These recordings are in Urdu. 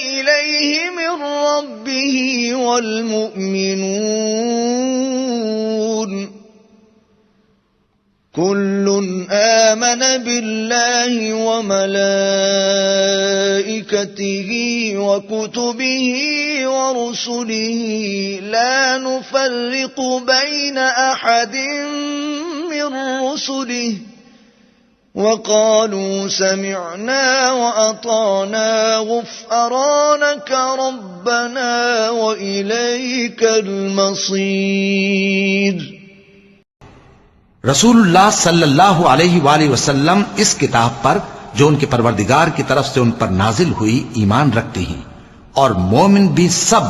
إليه من ربه والمؤمنون كل آمن بالله وملائكته وكتبه ورسله لا نفرق بين أحد من رسله وقالوا سمعنا وأطعنا غفرانك ربنا وإليك المصير۔ رسول اللہ صلی اللہ علیہ وآلہ وسلم اس کتاب پر جو ان کے پروردگار کی طرف سے ان پر نازل ہوئی ایمان رکھتے ہیں، اور مومن بھی سب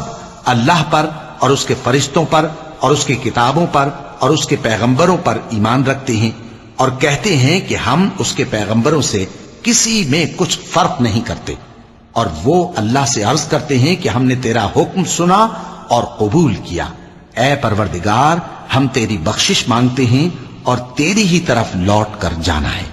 اللہ پر اور اس کے فرشتوں پر اور اس کی کتابوں پر اور اس کے پیغمبروں پر ایمان رکھتے ہیں، اور کہتے ہیں کہ ہم اس کے پیغمبروں سے کسی میں کچھ فرق نہیں کرتے، اور وہ اللہ سے عرض کرتے ہیں کہ ہم نے تیرا حکم سنا اور قبول کیا۔ اے پروردگار، ہم تیری بخشش مانگتے ہیں اور تیری ہی طرف لوٹ کر جانا ہے۔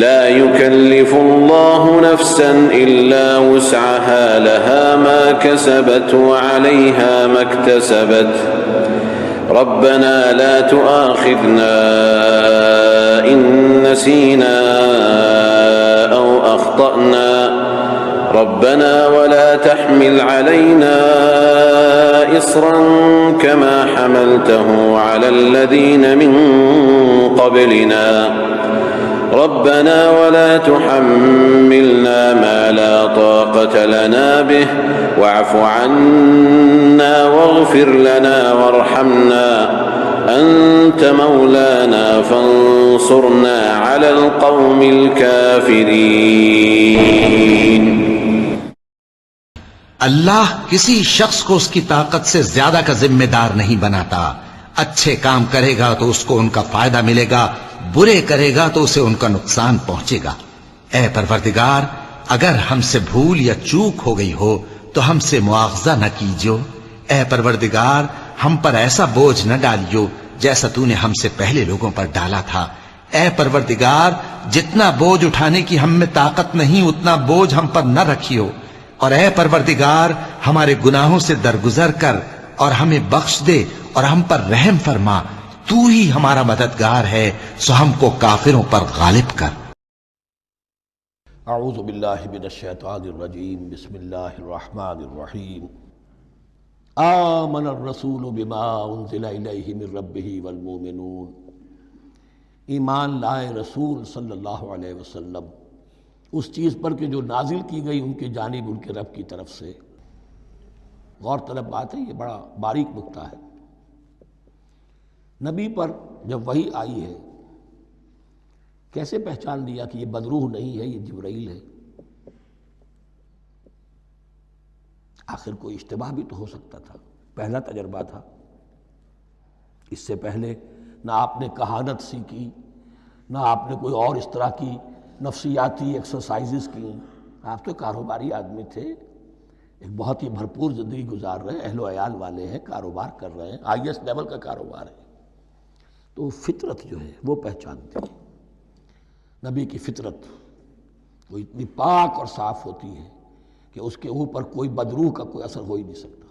لا يكلف الله نفسا إلا وسعها لها ما كسبت وعليها ما اكتسبت ربنا لا تؤاخذنا إن نسينا أو أخطأنا ربنا ولا تحمل علينا إصرا كما حملته على الذين من قبلنا ربنا ولا تحملنا ما لا طاقة لنا به واعف عنا واغفر لنا وارحمنا أنت مولانا فانصرنا على القوم الكافرين۔ اللہ کسی شخص کو اس کی طاقت سے زیادہ کا ذمہ دار نہیں بناتا۔ اچھے کام کرے گا تو اس کو ان کا فائدہ ملے گا، برے کرے گا تو اسے ان کا نقصان پہنچے گا۔ اے پروردگار، اگر ہم سے بھول یا چوک ہو گئی ہو تو ہم سے مواخذہ نہ کیجو۔ اے پروردگار، ہم پر ایسا بوجھ نہ ڈالیو جیسا تو نے ہم سے پہلے لوگوں پر ڈالا تھا۔ اے پروردگار، جتنا بوجھ اٹھانے کی ہم میں طاقت نہیں اتنا بوجھ ہم پر نہ رکھیو، اور اے پروردگار ہمارے گناہوں سے درگزر کر اور ہمیں بخش دے اور ہم پر رحم فرما، تو ہی ہمارا مددگار ہے، سو ہم کو کافروں پر غالب کر۔ اعوذ باللہ من الشیطان الرجیم، بسم اللہ الرحمن الرحیم۔ آمن الرسول بما انزل الیہ من ربہ والمؤمنون، ایمان لائے رسول صلی اللہ علیہ وسلم اس چیز پر کہ جو نازل کی گئی ان کی جانب ان کے رب کی طرف سے۔ غور طلب بات ہے، یہ بڑا باریک نکتہ ہے۔ نبی پر جب وحی آئی ہے کیسے پہچان لیا کہ یہ بدروح نہیں ہے، یہ جبرائیل ہے؟ آخر کوئی اشتباہ بھی تو ہو سکتا تھا، پہلا تجربہ تھا۔ اس سے پہلے نہ آپ نے کہانت سیکھی، نہ آپ نے کوئی اور اس طرح کی نفسیاتی ایکسرسائزز کی۔ آپ تو کاروباری آدمی تھے، ایک بہت ہی بھرپور زندگی گزار رہے ہیں، اہل و عیال والے ہیں، کاروبار کر رہے ہیں، ہائی ایسٹ لیول کا کاروبار ہے، تو فطرت جو ہے وہ پہچانتی ہے۔ نبی کی فطرت وہ اتنی پاک اور صاف ہوتی ہے کہ اس کے اوپر کوئی بدروح کا کوئی اثر ہو ہی نہیں سکتا۔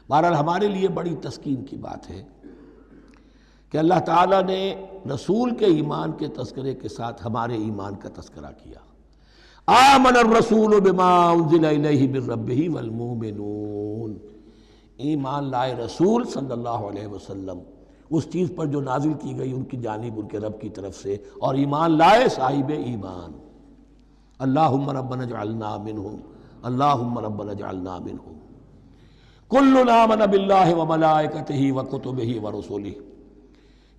بہرحال ہمارے لیے بڑی تسکین کی بات ہے کہ اللہ تعالیٰ نے رسول کے ایمان کے تذکرے کے ساتھ ہمارے ایمان کا تذکرہ کیا۔ آمن الرسول بما انزل الیہ من ربہ والمؤمنون، ایمان لائے رسول صلی اللہ علیہ وسلم اس چیز پر جو نازل کی گئی ان کی جانب ان کے رب کی طرف سے، اور ایمان لائے صاحب ایمان۔ اللہم ربنا اجعلنا منہم، اللہم ربنا اجعلنا منہم۔ کل آمن باللہ وملائکتہ وکتبہ ورسلہ،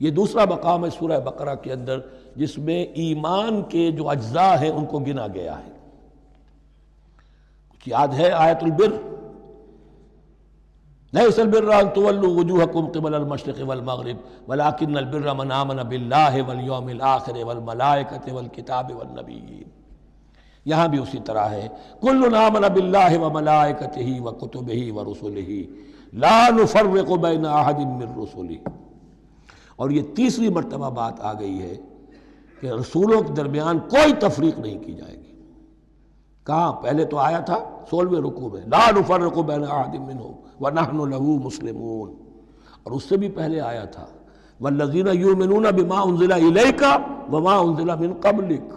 یہ دوسرا مقام ہے سورہ بقرہ کے اندر جس میں ایمان کے جو اجزاء ہیں ان کو گنا گیا ہے۔ کچھ یاد ہے آیت البر؟ لیس البر ان تولوا وجوہکم قبل المشرق والمغرب ولکن البر من آمن باللہ والیوم الآخر والملائکۃ والکتاب والنبیین۔ یہاں بھی اسی طرح ہے، کل آمن باللہ وملائکتہ وکتبہ ورسلہ لا نفرق بین احد من رسلہ۔ اور یہ تیسری مرتبہ بات آ گئی ہے کہ رسولوں کے درمیان کوئی تفریق نہیں کی جائے گی۔ کہاں؟ پہلے تو آیا تھا 16ویں رکوع میں لا نفرق بین احد منہم ونحن له مسلمون، اور اس سے بھی پہلے آیا تھا والذین یؤمنون بما انزل الیک وما انزل من قبلک،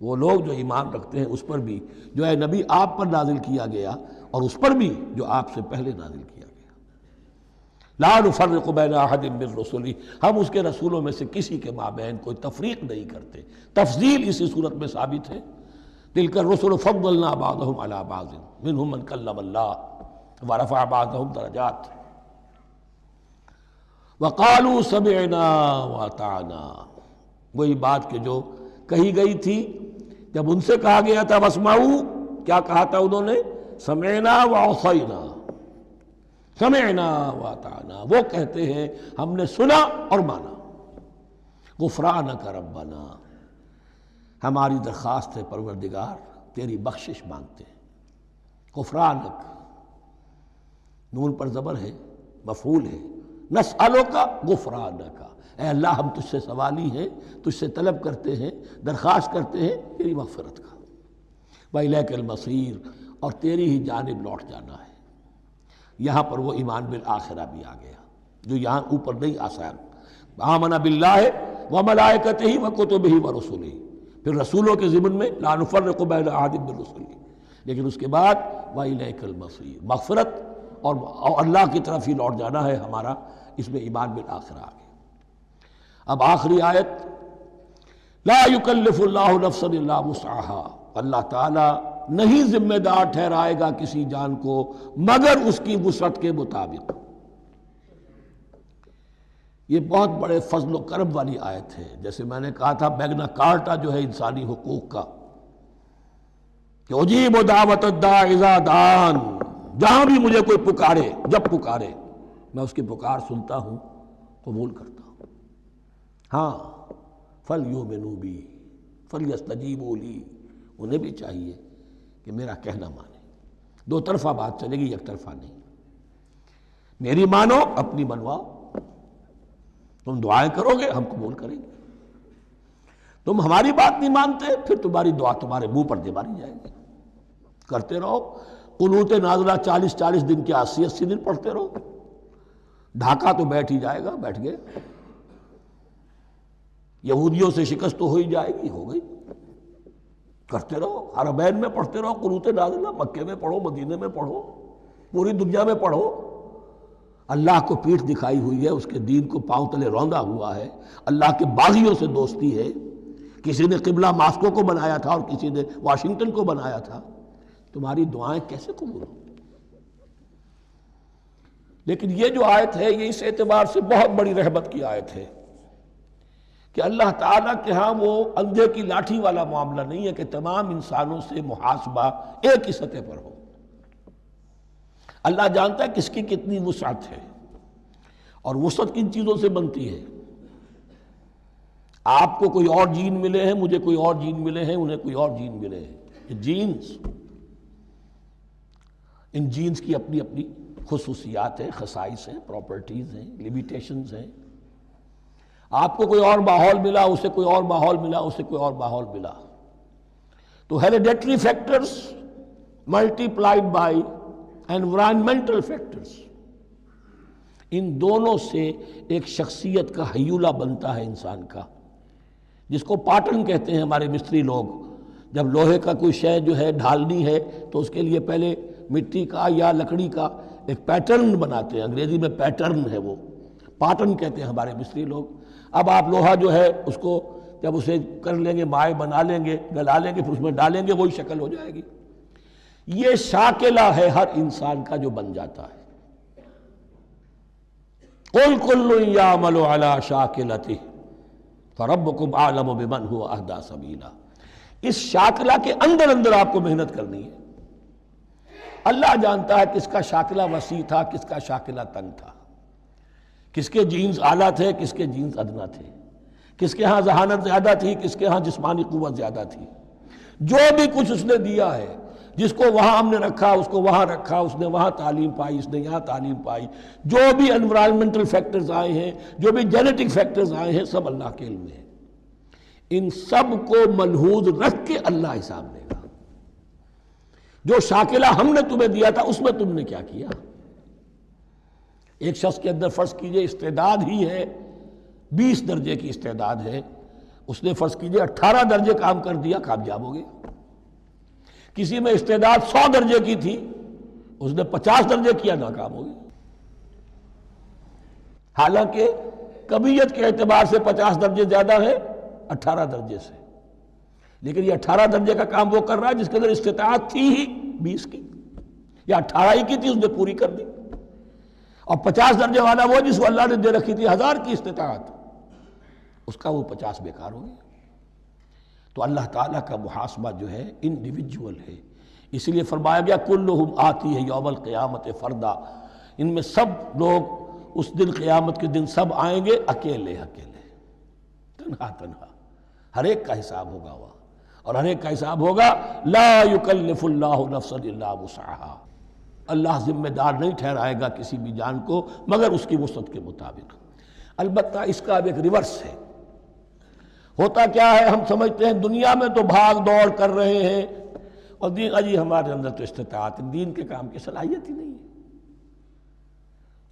وہ لوگ جو ایمان رکھتے ہیں اس پر بھی جو ہے نبی آپ پر نازل کیا گیا اور اس پر بھی جو آپ سے پہلے نازل کیا گیا۔ لا نفرق بین احد من رسلہ، ہم اس کے رسولوں میں سے کسی کے مابین کوئی تفریق نہیں کرتے۔ تفضیل اسی صورت میں ثابت ہے، تلک الرسل فضلنا بعضهم علی بعض منهم من کلم اللہ ورفع بعضهم درجات وقالوا سمعنا واطعنا، وہی بات کہ جو کہی گئی تھی جب ان سے کہا گیا تھا واسمعوا، کیا کہا تھا انہوں نے؟ سمعنا وعصینا، سمعنا واطعنا، وہ کہتے ہیں ہم نے سنا اور مانا۔ غفرانک ربنا، ہماری درخواست ہے پروردگار، تیری بخشش مانگتے ہیں۔ غفرانک، نون پر زبر ہے، مفعول ہے، نسألک غفرانک، اے اللہ ہم تجھ سے سوالی ہیں، تجھ سے طلب کرتے ہیں، درخواست کرتے ہیں تیری مغفرت کا۔ وإلیک المصیر، اور تیری ہی جانب لوٹ جانا ہے۔ یہاں پر وہ ایمان بالآخرہ بھی آ گیا جو یہاں اوپر نہیں آسان۔ آمن باللہ وملائکتہ وکتبہ ورسلہ، پھر رسولوں کے ضمن میں لا نفرق بین احد من رسلہ، لیکن اس کے بعد وإلیک المصیر، مغفرت اور اللہ کی طرف ہی لوٹ جانا ہے ہمارا، اس میں ایمان بالآخرہ آ گیا۔ اب آخری آیت، لا یکلف اللہ نفسا الا وسعها، اللہ تعالیٰ نہیں ذمہ دار ٹھہرائے گا کسی جان کو مگر اس کی وسعت کے مطابق۔ یہ بہت بڑے فضل و کرم والی آیت ہے، جیسے میں نے کہا تھا میگنا کارٹا جو ہے انسانی حقوق کا، کہ اجیب دعوت الداع اذا دعان، جہاں بھی مجھے کوئی پکارے، جب پکارے میں اس کی پکار سنتا ہوں، قبول کرتا ہوں۔ ہاں فَلْيُؤْمِنُوا بِي فَلْيَسْتَجِيبُوا لِي، انہیں بھی چاہیے کہ میرا کہنا مانے۔ دو طرفہ بات چلے گی، یک طرفہ نہیں۔ میری مانو، اپنی منواؤ، تم دعائیں کرو گے ہم قبول کریں گے، تم ہماری بات نہیں مانتے پھر تمہاری دعا تمہارے منہ پر دے ماری جائے گی۔ کرتے رہو قنوت نازلہ 40 دن کے 80 دن پڑھتے رہو، ڈھاکہ تو بیٹھ ہی جائے گا، بیٹھ گئے۔ یہودیوں سے شکست تو ہو ہی جائے گی، ہو گئی۔ کرتے رہو، حرمین میں پڑھتے رہو قنوت نازلہ، مکے میں پڑھو، مدینے میں پڑھو، پوری دنیا میں پڑھو۔ اللہ کو پیٹھ دکھائی ہوئی ہے، اس کے دین کو پاؤں تلے روندا ہوا ہے، اللہ کے باغیوں سے دوستی ہے۔ کسی نے قبلہ ماسکو کو بنایا تھا اور کسی نے واشنگٹن کو بنایا تھا، تمہاری دعائیں کیسے قبول ہوں؟ لیکن یہ جو آیت ہے یہ اس اعتبار سے بہت بڑی رحمت کی آیت ہے کہ اللہ تعالیٰ کے ہاں وہ اندھے کی لاٹھی والا معاملہ نہیں ہے کہ تمام انسانوں سے محاسبہ ایک ہی سطح پر ہو۔ اللہ جانتا ہے کس کی کتنی وسعت ہے، اور وسعت کن چیزوں سے بنتی ہے۔ آپ کو کوئی اور جین ملے ہیں، مجھے کوئی اور جین ملے ہیں، انہیں کوئی اور جین ملے ہیں، یہ جینز، ان جینز کی اپنی اپنی خصوصیات ہیں، خصائص ہیں، پراپرٹیز ہیں، لیمیٹیشنز ہیں۔ آپ کو کوئی اور ماحول ملا، اسے کوئی اور ماحول ملا، اسے کوئی اور ماحول ملا، تو hereditary factors multiplied by environmental factors, ان دونوں سے ایک شخصیت کا ہیولہ بنتا ہے انسان کا، جس کو پیٹرن کہتے ہیں ہمارے مستری لوگ۔ جب لوہے کا کوئی شے جو ہے ڈھالنی ہے تو اس کے لیے پہلے مٹی کا یا لکڑی کا ایک پیٹرن بناتے ہیں، انگریزی میں پیٹرن ہے، وہ پیٹرن کہتے ہیں ہمارے مستری لوگ۔ اب آپ لوہا جو ہے اس کو جب اسے کر لیں گے، مائع بنا لیں گے، گلا لیں گے، پھر اس میں ڈالیں گے، وہی شکل ہو جائے گی۔ یہ شاکلہ ہے ہر انسان کا جو بن جاتا ہے۔ قُلْ كُلٌّ يَعْمَلُ عَلَى شَاكِلَتِهِ فَرَبُّكُمْ أَعْلَمُ بِمَنْ هُوَ أَهْدَىٰ سَبِيلًا۔ اس شاکلہ کے اندر اندر آپ کو محنت کرنی ہے۔ اللہ جانتا ہے کس کا شاکلہ وسیع تھا، کس کا شاکلہ تنگ تھا، کس کے جینز اعلیٰ تھے، کس کے جینز ادنا تھے، کس کے ہاں ذہانت زیادہ تھی، کس کے ہاں جسمانی قوت زیادہ تھی۔ جو بھی کچھ اس نے دیا ہے، جس کو وہاں ہم نے رکھا اس کو وہاں رکھا، اس نے وہاں تعلیم پائی، اس نے یہاں تعلیم پائی، جو بھی انوائرمنٹل فیکٹرز آئے ہیں، جو بھی جینیٹک فیکٹرز آئے ہیں، سب اللہ کے علم میں ہے۔ ان سب کو ملحوظ رکھ کے اللہ حساب لے گا۔ جو شاکلہ ہم نے تمہیں دیا تھا اس میں تم نے کیا کیا؟ ایک شخص کے اندر فرض کیجئے استعداد ہی ہے 20 درجے کی استعداد ہے، اس نے فرض کیجئے 18 درجے کام کر دیا، کامیاب ہو گیا۔ کسی میں استعداد 100 درجے کی تھی، اس نے 50 درجے کیا، ناکام ہو گیا۔ حالانکہ کمیت کے اعتبار سے 50 درجے زیادہ ہے 18 درجے سے، لیکن یہ 18 درجے کا کام وہ کر رہا ہے جس کے اندر استطاعت تھی ہی 20 کی، یا 18 ہی کی تھی، اس نے پوری کر دی۔ اور 50 درجے والا وہ جس کو اللہ نے دے رکھی تھی 1000 کی استطاعت، اس کا وہ 50 بیکار ہو گیا۔ تو اللہ تعالیٰ کا محاسبہ جو ہے انڈیویجول ہے، اس لیے فرمایا گیا کلہم آتی ہے یوم القیامت فردا، ان میں سب لوگ اس دن قیامت کے دن سب آئیں گے اکیلے اکیلے، تنہا تنہا، ہر ایک کا حساب ہوگا وہاں، اور ہر ایک کا حساب ہوگا لا یکلف اللہ نفسا الا وسعہا، اللہ ذمہ دار نہیں ٹھہرائے گا کسی بھی جان کو مگر اس کی وسعت کے مطابق۔ البتہ اس کا اب ایک ریورس ہے، ہوتا کیا ہے، ہم سمجھتے ہیں دنیا میں تو بھاگ دوڑ کر رہے ہیں اور دین اجی ہمارے اندر تو استطاعت، دین کے کام کی صلاحیت ہی نہیں ہے۔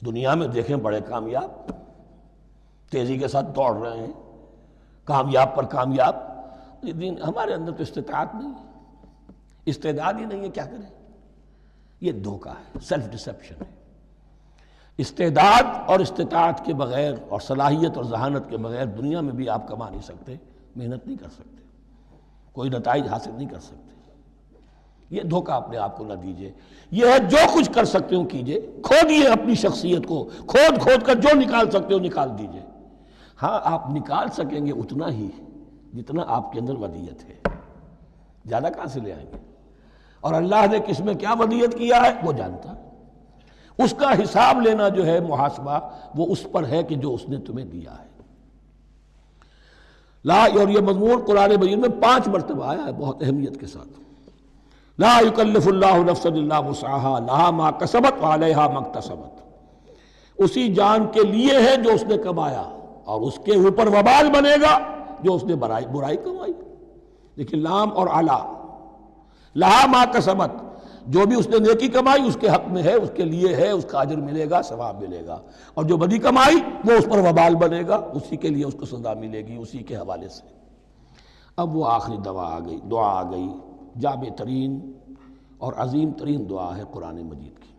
دنیا میں دیکھیں بڑے کامیاب تیزی کے ساتھ دوڑ رہے ہیں، کامیاب پر کامیاب، دین ہمارے اندر تو استطاعت نہیں ہے، استعداد ہی نہیں ہے، کیا کریں؟ یہ دھوکہ ہے، سیلف ڈسیپشن ہے۔ استعداد اور استطاعت کے بغیر اور صلاحیت اور ذہانت کے بغیر دنیا میں بھی آپ کما نہیں سکتے، محنت نہیں کر سکتے، کوئی نتائج حاصل نہیں کر سکتے۔ یہ دھوکہ اپنے آپ کو نہ دیجئے، یہ ہے جو کچھ کر سکتے ہو کیجئے، کھودیے اپنی شخصیت کو، کھود کھود کر جو نکال سکتے ہو نکال دیجئے۔ ہاں آپ نکال سکیں گے اتنا ہی جتنا آپ کے اندر ودیت ہے، زیادہ کہاں سے لے آئیں گے؟ اور اللہ نے کس میں کیا ودیت کیا ہے وہ جانتا ہے، اس کا حساب لینا جو ہے محاسبہ وہ اس پر ہے کہ جو اس نے تمہیں دیا ہے۔ لا، اور یہ مضمون قرآن مجید میں 5 مرتبہ آیا ہے بہت اہمیت کے ساتھ، لا یکلف اللہ نفسا الا وسعہا لہا ما کسبت وعلیہا ما اکتسبت، اسی جان کے لیے ہے جو اس نے کمایا اور اس کے اوپر وبال بنے گا جو اس نے برائی کمائی۔ لیکن لام اور علا، لہا ما کسبت، جو بھی اس نے نیکی کمائی اس کے حق میں ہے، اس کے لیے ہے، اس کا اجر ملے گا، ثواب ملے گا، اور جو بدی کمائی وہ اس پر وبال بنے گا، اسی کے لیے اس کو سزا ملے گی، اسی کے حوالے سے۔ اب وہ آخری دعا آ گئی، جامع ترین اور عظیم ترین دعا ہے قرآن مجید کی،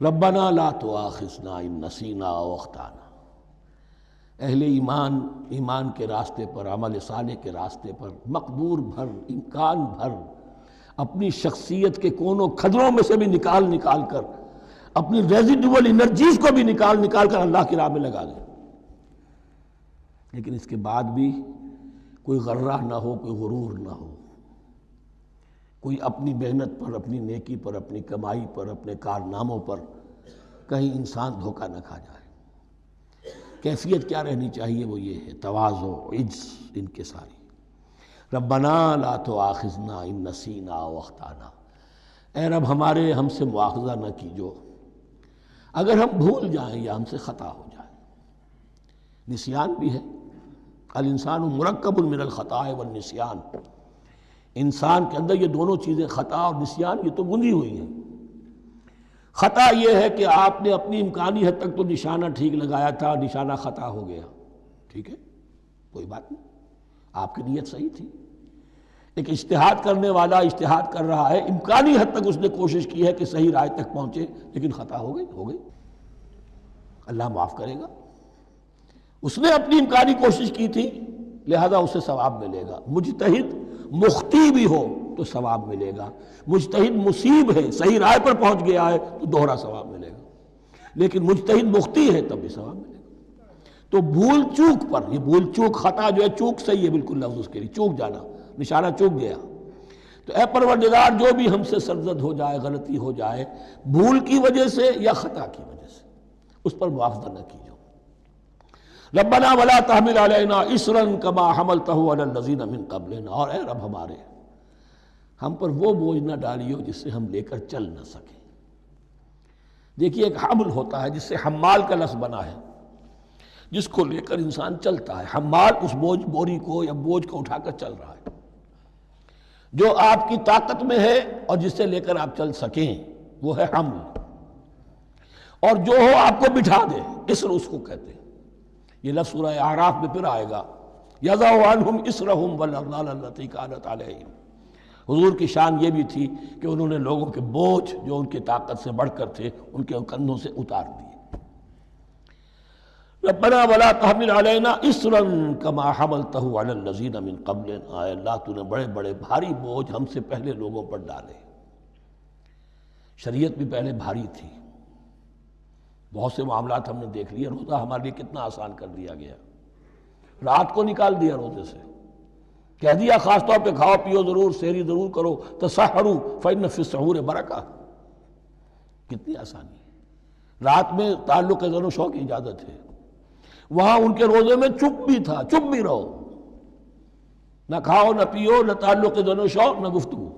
ربنا لا تؤاخذنا ان نسینا او اخطانا۔ اہل ایمان کے راستے پر، عمل صالح کے راستے پر مقدور بھر، امکان بھر اپنی شخصیت کے کونوں کھدروں میں سے بھی نکال کر، اپنی ریزیڈول انرجیز کو بھی نکال کر اللہ کی راہ میں لگا دیں، لیکن اس کے بعد بھی کوئی غرہ نہ ہو، کوئی غرور نہ ہو، کوئی اپنی محنت پر، اپنی نیکی پر، اپنی کمائی پر، اپنے کارناموں پر کہیں انسان دھوکہ نہ کھا جائے۔ کیفیت کیا رہنی چاہیے؟ وہ یہ ہے تواضع، عجز، انکساری۔ ربنا لا تؤاخذنا ان نسینا او اخطانا، اے رب ہم سے مواخذہ نہ کیجو اگر ہم بھول جائیں یا ہم سے خطا ہو جائے۔ نسیان بھی ہے، الانسان مرکب من الخطاء والنسیان، انسان کے اندر یہ دونوں چیزیں، خطا اور نسیان، یہ تو گندھی ہوئی ہیں۔ خطا یہ ہے کہ آپ نے اپنی امکانی حد تک تو نشانہ ٹھیک لگایا تھا، نشانہ خطا ہو گیا، ٹھیک ہے، کوئی بات نہیں، آپ کی نیت صحیح تھی۔ ایک اجتہاد کرنے والا اجتہاد کر رہا ہے، امکانی حد تک اس نے کوشش کی ہے کہ صحیح رائے تک پہنچے، لیکن خطا ہو گئی، اللہ معاف کرے گا۔ اس نے اپنی امکانی کوشش کی تھی، لہذا اسے ثواب ملے گا۔ مجتہد مخطی بھی ہو تو ثواب ملے گا، مجتہد مصیب ہے، صحیح رائے پر پہنچ گیا ہے تو دوہرا ثواب ملے گا، لیکن مجتہد مخطی ہے تب بھی ثواب ملے گا۔ تو بھول چوک پر، یہ بھول چوک، خطا جو ہے چوک صحیح ہے بالکل لفظ اس کے لیے، چوک جانا، نشانہ چوک گیا، تو اے پروردگار جو بھی ہم سے سرزد ہو جائے، غلطی ہو جائے، بھول کی وجہ سے یا خطا کی وجہ سے، اس پر مواخذہ نہ کیجو۔ ربنا ولا تحمل علینا اصرا کما حملتہ علی الذین من قبلنا، اور اے رب ہمارے ہم پر وہ بوجھ نہ ڈالیو جس سے ہم لے کر چل نہ سکیں۔ دیکھیے ایک حمل ہوتا ہے جس سے حمال کا لفظ بنا ہے، جس کو لے کر انسان چلتا ہے، حمال اس بوری کو یا بوجھ کو اٹھا کر چل رہا ہے، جو آپ کی طاقت میں ہے اور جس سے لے کر آپ چل سکیں، وہ ہے حمل، اور جو ہو آپ کو بٹھا دے، اسر اس کو کہتے ہیں۔ یہ لفظ سورہ اعراف میں پھر آئے گا، یضع عنہم اسرہم والاغلال التی کانت علیہم۔ حضور کی شان یہ بھی تھی کہ انہوں نے لوگوں کے بوجھ جو ان کی طاقت سے بڑھ کر تھے ان کے کندھوں سے اتار دیے۔ ربنا ولا تحمل علینا اسرا کما حملتہ علی الذین من قبلنا، اے اللہ تو نے بڑے بڑے بھاری بوجھ ہم سے پہلے لوگوں پر ڈالے۔ شریعت بھی پہلے بھاری تھی، بہت سے معاملات ہم نے دیکھ لیے، روزہ ہمارے لیے کتنا آسان کر دیا گیا، رات کو نکال دیا روزے سے، کہہ دیا خاص طور پہ کھاؤ پیو ضرور، سحری ضرور کرو، تسحروا فإن فی السحور برکہ، کتنی آسانی ہے۔ رات میں تعلق زن و شو کی اجازت ہے، وہاں ان کے روزے میں چپ بھی تھا، چپ بھی رہو، نہ کھاؤ نہ پیو نہ تعلق زن و شو نہ گفتگو،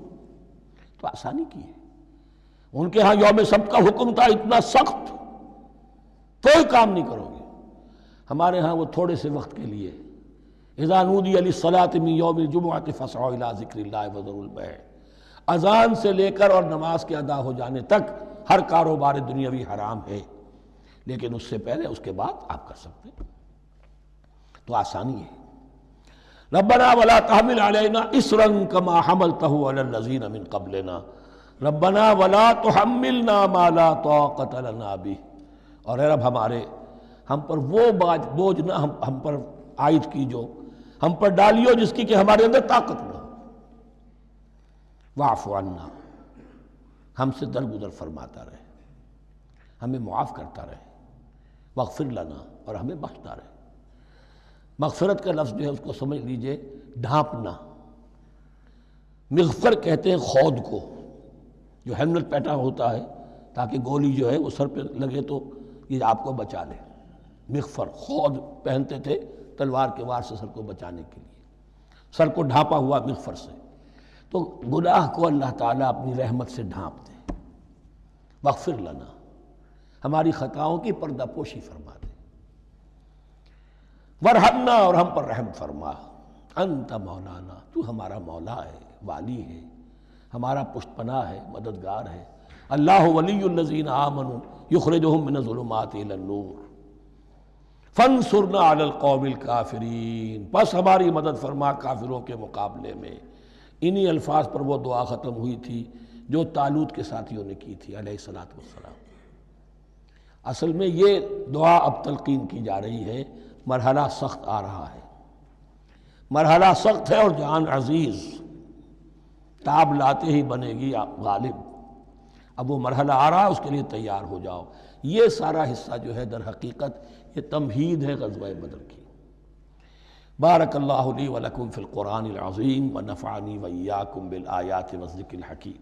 تو آسانی کی ہے۔ ان کے ہاں یوم سبت کا حکم تھا اتنا سخت، کوئی کام نہیں کرو گے، ہمارے ہاں وہ تھوڑے سے وقت کے لیے، اذا نودی للصلاۃ من یوم الجمعۃ فاسعوا الی ذکر اللہ وذروا البیع، اذان سے لے کر اور نماز کے ادا ہو جانے تک ہر کاروبار دنیاوی حرام ہے، لیکن اس سے پہلے اس کے بعد آپ کر سکتے ہیں، تو آسانی ہے۔ ربنا ولا تحمل علینا اسرا کما حملتہ علی الذین من قبلنا ربنا ولا تحملنا ما لا طاقۃ لنا بہ، اور اے رب ہمارے، ہم پر وہ بوجھ نہ ہم پر عائد کی جو ہم پر ڈالیو جس کی کہ ہمارے اندر طاقت نہ ہو، واعف عنا، ہم سے درگزر فرماتا رہے، ہمیں معاف کرتا رہے، واغفر لنا، اور ہمیں بخشتا رہے۔ مغفرت کا لفظ جو ہے اس کو سمجھ لیجئے ڈھانپنا، مغفر کہتے ہیں خود کو، جو ہیلمٹ پیٹا ہوتا ہے تاکہ گولی جو ہے وہ سر پہ لگے تو یہ آپ کو بچا لے، مغفر خود پہنتے تھے تلوار کے وار سے سر کو بچانے کے لیے، سر کو ڈھانپا ہوا مغفر سے، تو گناہ کو اللہ تعالیٰ اپنی رحمت سے ڈھانپ دے، واغفر لنا، ہماری خطاؤں کی پردہ پوشی فرما دے، ورحمنا، اور ہم پر رحم فرما، انت مولانا، تو ہمارا مولا ہے، والی ہے، ہمارا پشت پناہ ہے، مددگار ہے۔ اللہ ولی الذین آمنوا یخرجہم من الظلمات الی النور فانصرنا علی القوم الکافرین، بس ہماری مدد فرما کافروں کے مقابلے میں۔ انہی الفاظ پر وہ دعا ختم ہوئی تھی جو طالوت کے ساتھیوں نے کی تھی علیہ الصلوۃ والسلام۔ اصل میں یہ دعا اب تلقین کی جا رہی ہے، مرحلہ سخت آ رہا ہے، مرحلہ سخت ہے اور جان عزیز، تاب لاتے ہی بنے گی غالب، اب وہ مرحلہ آ رہا ہے، اس کے لیے تیار ہو جاؤ۔ یہ سارا حصہ جو ہے در حقیقت یہ تمہید ہے غزوہ بدر کی۔ بارک اللہ لی ولکم فی القرآن العظیم ونفعنی وإیاکم بالآیات والذکر الحکیم۔